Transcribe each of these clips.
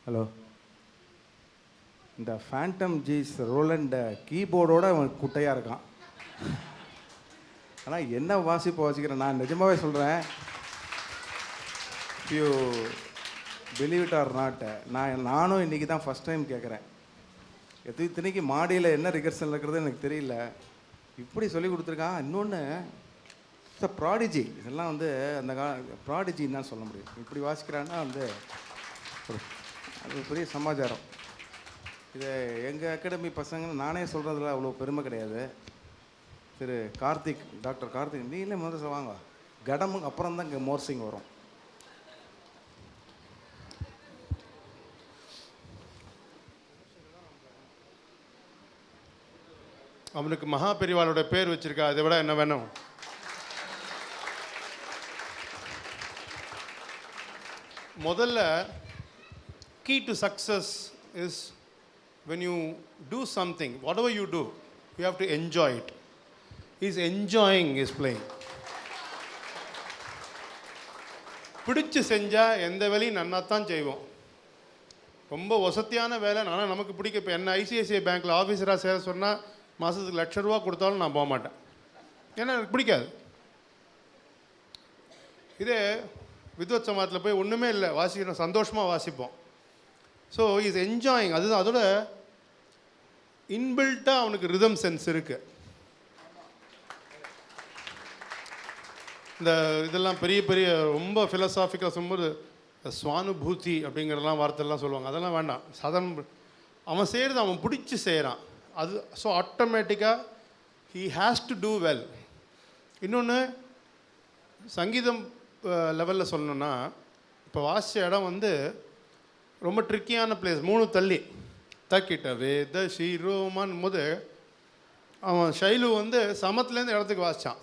Hello. இந்த Phantom ஜீஸ் Roland கீபோர்டோட அவன் குட்டையாக இருக்கான். ஆனால் என்ன வாசிப்பு வாசிக்கிறேன் நான் நிஜமாகவே சொல்கிறேன். You believe it or not, நானும் இன்றைக்கி தான் ஃபஸ்ட் டைம் கேட்குறேன். இத்தனைக்கு மாடியில் என்ன ரிகர்சல் இருக்கிறது எனக்கு தெரியல. இப்படி சொல்லி கொடுத்துருக்கான். இன்னொன்று ப்ராடிஜி, இதெல்லாம் வந்து அந்த ப்ராடிஜின்னு தான் சொல்ல முடியும். இப்படி வாசிக்கிறான்னா வந்து அது பெரிய சமாச்சாரம். இது எங்கள் அகாடமி பசங்க நானே சொல்கிறதுல அவ்வளோ பெருமை கிடையாது. திரு கார்த்திக், டாக்டர் கார்த்திக், நீங்களே முதல்ல வாங்க. கடமுக்கு அப்புறம் தான் இங்கே மோர்சிங் வரும். அவனுக்கு மகா பெரிவாளோட பேர் வச்சிருக்கா, அதை விட என்ன வேணும்? முதல்ல key to success is when you do something, whatever you do, you have to enjoy it. He's enjoying his playing. பிடிச்சு செஞ்சால் எந்த வேலையும் நன்னா தான் செய்வோம். ரொம்ப வசதியான வேலை, ஆனால் நமக்கு பிடிக்க. இப்போ என்ன ஐசிஐசிஐ பேங்க்கில் ஆஃபீஸராக சேர சொன்னால் மாதத்துக்கு ₹1,00,000 கொடுத்தாலும் நான் போக மாட்டேன். ஏன்னா எனக்கு பிடிக்காது. இதே வித்வத் சமாத்தில் போய் ஒன்றுமே இல்லை, வாசிக்கணும், சந்தோஷமாக வாசிப்போம். So is enjoying. அதுதான் அதோட இன்பில்ட்டாக அவனுக்கு ரிதம் சென்ஸ் இருக்குது. இந்த இதெல்லாம் பெரிய பெரிய ரொம்ப ஃபிலசாஃபிக்கலாக சொல்லும்போது சுவானுபூதி அப்படிங்கிறதெல்லாம் வார்த்தைலாம் சொல்லுவாங்க. அதெல்லாம் வேண்டாம். சாதாரண அவன் செய்கிறது அவன் பிடிச்சி செய்கிறான். அது ஸோ ஆட்டோமேட்டிக்காக he has to do well. இன்னொன்று சங்கீதம் லெவலில் சொல்லணுன்னா, இப்போ வாசித்த இடம் வந்து ரொம்ப ட்ரிக்கியான பிளேஸ். 3 தள்ளி தக்கிட்டவே த ஷீரோமான் போது அவன் ஷைலு வந்து சமத்துலேருந்து இடத்துக்கு வாசித்தான்.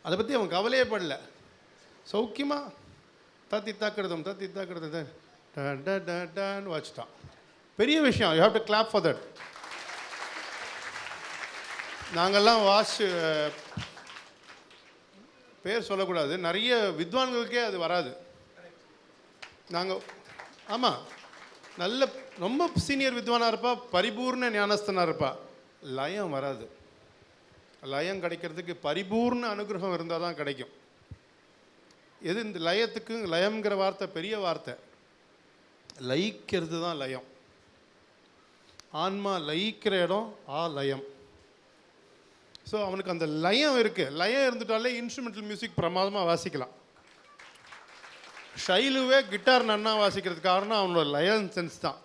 அதை பற்றி அவன் கவலையே படல. சௌக்கியமாக தத்தி தாக்கிறது டான்னு வாசிட்டான். பெரிய விஷயம். You have to clap for that. நாங்கள்லாம் பேர் சொல்லக்கூடாது, நிறைய வித்வான்களுக்கே அது வராது. நாங்கள் ஆமாம், நல்ல ரொம்ப சீனியர் வித்வானாக இருப்பா, பரிபூர்ண ஞானஸ்தனாக இருப்பா, லயம் வராது. லயம் கிடைக்கிறதுக்கு பரிபூர்ண அனுகிரகம் இருந்தால் தான் கிடைக்கும். எது இந்த லயத்துக்கு, லயம்ங்கிற வார்த்தை பெரிய வார்த்தை. லயிக்கிறது தான் லயம். ஆன்மா லயிக்கிற இடம் லயம். ஸோ அவனுக்கு அந்த லயம் இருக்குது. லயம் இருந்துட்டாலே இன்ஸ்ட்ருமெண்டல் மியூசிக் பிரமாதமாக வாசிக்கலாம். ஷைலுவே கிட்டார் நன்னா வாசிக்கிறதுக்கு காரணம் அவனோட லயம் சென்ஸ் தான்.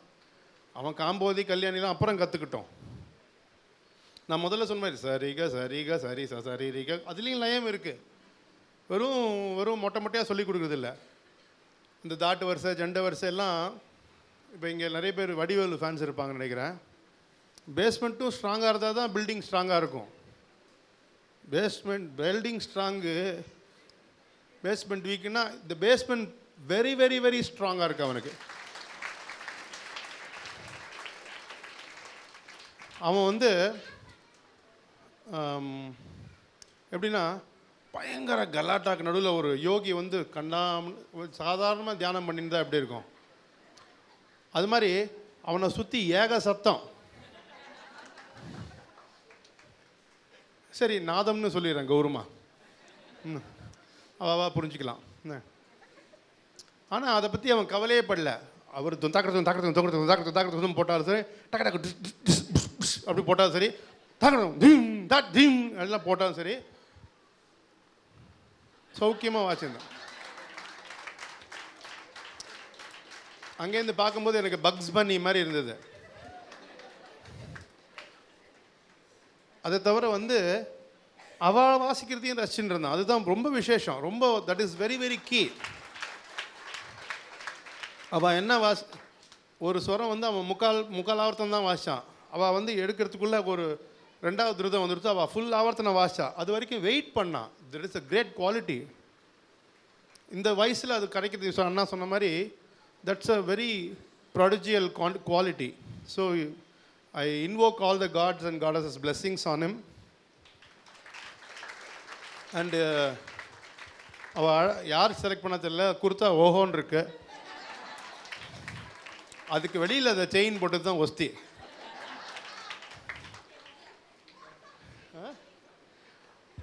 அவன் காம்போதி கல்யாணிலாம் அப்புறம் கற்றுக்கிட்டோம். நான் முதல்ல சொன்ன மாதிரி சரிக சரிக சரி சரி ரிக, அதுலேயும் லயம் இருக்குது. வெறும் மொட்டையாக சொல்லி கொடுக்குறதில்ல. இந்த தாட்டு வரிசை ஜெண்ட வரிசை எல்லாம் இப்போ இங்கே நிறைய பேர் வடிவேலு ஃபேன்ஸ் இருப்பாங்கன்னு நினைக்கிறேன். பேஸ்மெண்ட்டும் ஸ்ட்ராங்காக இருந்தால் தான் பில்டிங் ஸ்ட்ராங்காக இருக்கும். பில்டிங் ஸ்ட்ராங்கு, பேஸ்மெண்ட் வீக்குன்னா இந்த பேஸ்மெண்ட் வெரி வெரி வெரி ஸ்ட்ராங்காக இருக்குது அவனுக்கு. அவன் வந்து எப்படின்னா பயங்கர கலாட்டாக்கு நடுவில் ஒரு யோகி வந்து சாதாரணமாக தியானம் பண்ணியிருந்தா எப்படி இருக்கும், அது மாதிரி அவனை சுற்றி ஏக சத்தம். சரி, நாதம்னு சொல்லிடுறேன் கௌரவமாக, அவா புரிஞ்சுக்கலாம். ஆனால் அதை பற்றி அவன் கவலையே படல. அவர் தாக்கட்டும் போட்டாலும் சரி, டக்கு அப்படி போட்டாலும் சரி, தீம் எல்லாம் போட்டாலும் சரி, சௌக்கியமாக வாசிருந்தேன். அங்கேருந்து பார்க்கும்போது எனக்கு பக்ஸ் பன்னி மாதிரி இருந்தது. அதை தவிர வந்து அவள் வாசிக்கிறதையும் ரசிச்சுட்டு இருந்தான். அதுதான் ரொம்ப விசேஷம். ரொம்ப that is very very key. அவள் என்ன ஒரு ஸ்வரம் வந்து அவன் முக்கால் ஆவர்த்தம் தான் வாசித்தான். அவள் வந்து எடுக்கிறதுக்குள்ளே ஒரு 2வது திருதம் வந்துடுத்து. அவள் ஃபுல் ஆவர்த்தனை வாசித்தா. அது வரைக்கும் வெயிட் பண்ணான். That is a great quality. இந்த வயசில் அது கிடைக்கிறது அண்ணா சொன்ன மாதிரி that's a very prodigious quality. So I invoke all the gods and goddesses' blessings on him. And அவள் யார் செலக்ட் பண்ண தெரியல, குர்த்தா ஓஹோன்னு இருக்கு. அதுக்கு வெளியில் அதை செயின் போட்டது தான் ஒஸ்தி.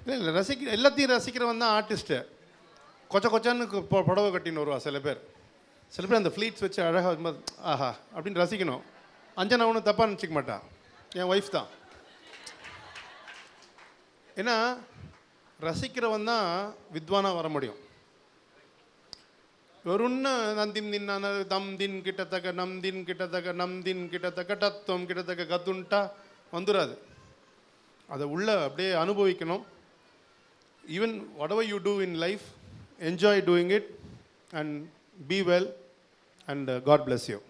இல்லை இல்லை, எல்லாத்தையும் ரசிக்கிறவன் தான் ஆர்டிஸ்ட்டு. கொச்சான்னு புடவை கட்டின்னு வருவா சில பேர். சில பேர் அந்த ஃப்ளீட்ஸ் வச்சு அழகாக ஆஹா அப்படின்னு ரசிக்கணும். அஞ்சனா ஒன்றும் தப்பாக நினச்சிக்க மாட்டான், என் ஒய்ஃப் தான். ஏன்னா ரசிக்கிறவன் தான் வித்வானாக வர முடியும். வெறும்னா நந்தின் தின் தம் தின் கிட்டத்தக்க நம் தின் கிட்டத்தக்க நம் தின் கிட்டத்தக்க டத்தம் கிட்டத்தக்க கத்துன்ட்டா வந்துடாது. அதை உள்ள அப்படியே அனுபவிக்கணும். Even whatever you do in life, enjoy doing it and be well and God bless you.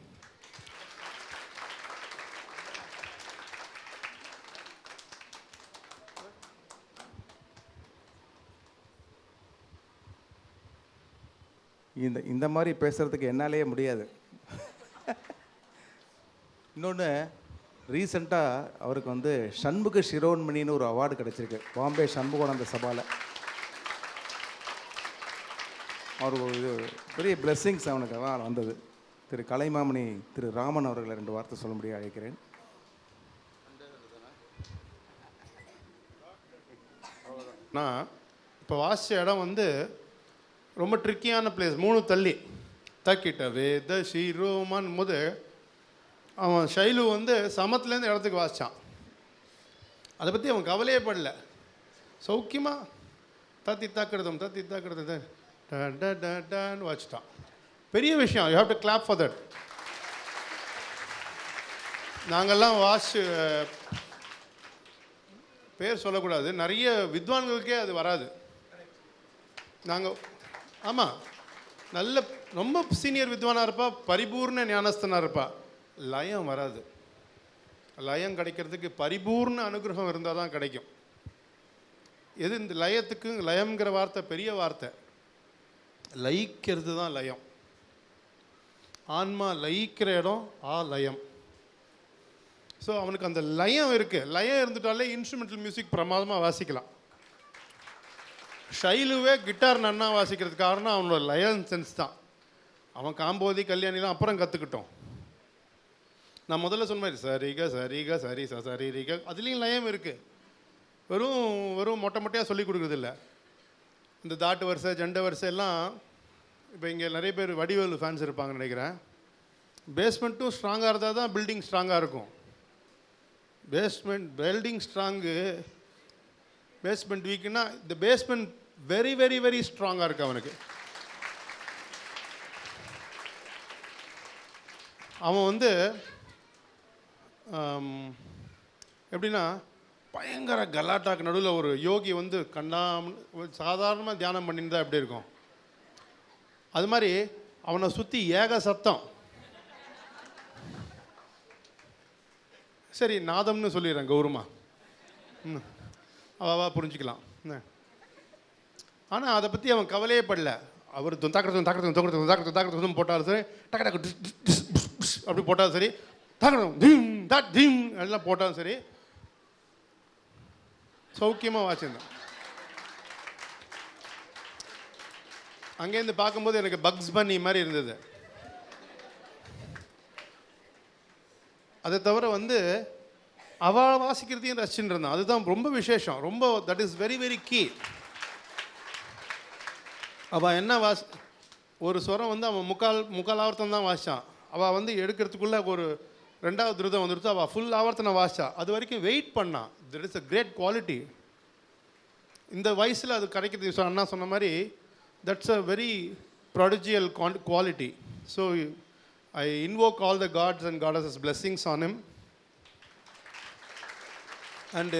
இந்த மாதிரி பேசுகிறதுக்கு என்னாலேயே முடியாது. இன்னொன்று, ரீசெண்டாக அவருக்கு சண்முக சிரோன்மணின்னு ஒரு அவார்டு கிடச்சிருக்கு பாம்பே சண்முகானந்த சபாவில். அவர் ஒரு பெரிய பிளெஸ்ஸிங்ஸ் அவனுக்கு வந்தது. திரு கலைமாமணி திரு ராமன் அவர்களை 2 வார்த்தை சொல்லும்படியாக அழைக்கிறேன். நான் இப்போ வாசித்த இடம் ரொம்ப ட்ரிக்கியான பிளேஸ். 3 தள்ளி தக்கிட்ட வேத ஷீரோமான் போது அவன் ஷைலு சமத்துலேருந்து இடத்துக்கு வாசித்தான். அதை பற்றி அவன் கவலையே படல. சௌக்கியமாக தத்தி தாக்குறதும் டான்னு வாசிட்டான். பெரிய விஷயம். You have to clap for that. நாங்கள்லாம் பேர் சொல்லக்கூடாது, நிறைய வித்வான்களுக்கே அது வராது. நாங்கள் ஆமாம், நல்ல ரொம்ப சீனியர் வித்வானாக இருப்பா, பரிபூர்ண ஞானஸ்தனாக இருப்பா, லயம் வராது. லயம் கிடைக்கிறதுக்கு பரிபூர்ண அனுகிரகம் இருந்தால் தான் கிடைக்கும். எது இந்த லயத்துக்கு, லயம்ங்கிற வார்த்தை பெரிய வார்த்தை. லயிக்கிறது தான் லயம். ஆன்மா லயிக்கிற இடம் லயம். ஸோ அவனுக்கு அந்த லயம் இருக்குது. லயம் இருந்துட்டாலே இன்ஸ்ட்ருமெண்டல் மியூசிக் பிரமாதமாக வாசிக்கலாம். ஷைலுவே கிட்டார் நன்னா வாசிக்கிறதுக்கு காரணம் அவனோட லயன் சென்ஸ் தான். அவன் காம்போதி கல்யாணிலாம் அப்புறம் கற்றுக்கிட்டோம். நான் முதல்ல சொன்ன மாதிரி சரிக சரிக சரி சரிக அதுலேயும் லயம் இருக்குது. வெறும் மொட்டையாக சொல்லி கொடுக்குறதில்ல. இந்த தாட்டு வரிசை ஜண்டை வரிசை எல்லாம் இப்போ இங்கே நிறைய பேர் வடிவேலு ஃபேன்ஸ் இருப்பாங்கன்னு நினைக்கிறேன். பேஸ்மெண்ட்டும் ஸ்ட்ராங்காக இருந்தால் தான் பில்டிங் ஸ்ட்ராங்காக இருக்கும். பில்டிங் ஸ்ட்ராங்கு, பேஸ்மெண்ட் வீக்குன்னா இந்த பேஸ்மெண்ட் வெரி வெரி வெரி ஸ்ட்ராங்காக இருக்குது அவனுக்கு. அவன் எப்படின்னா பயங்கர கலாட்டாக்கு நடுவில் ஒரு யோகி சாதாரணமாக தியானம் பண்ணியிருந்தா எப்படி இருக்கும், அது மாதிரி அவனை சுற்றி ஏக சத்தம். சரி நாதம்னு சொல்லிடுறேன் கௌரவமா, அவா புரிஞ்சுக்கலாம். ஆனால் அதை பற்றி அவன் கவலையே படல. அவர் தாக்கிறதும் போட்டாலும் சரி, டக்கு டக்கு அப்படி போட்டாலும் சரி, தாக்கிறதும் எல்லாம் போட்டாலும் சரி, சௌக்கியமாக வாசிருந்தான். அங்கேருந்து பார்க்கும்போது எனக்கு பக்ஸ் பன்னி மாதிரி இருந்தது. அதை தவிர அவள் வாசிக்கிறதையும் ரசிச்சுட்டு இருந்தான். அதுதான் ரொம்ப விசேஷம். ரொம்ப that is very very key. அவள் என்ன ஒரு ஸ்வரம் அவன் முக்கால் ஆவர்த்தம் தான் வாசித்தான். அவள் எடுக்கிறதுக்குள்ளே ஒரு 2வது திருதம் வந்துடுத்து. அவள் ஃபுல் ஆவர்த்தனை வாசித்தா. அது வரைக்கும் வெயிட் பண்ணான். That is a great quality. இந்த வயசில் அது கிடைக்கிறது அண்ணா சொன்ன மாதிரி that's a very prodigious quality. So I invoke all the gods and goddesses blessings on him. And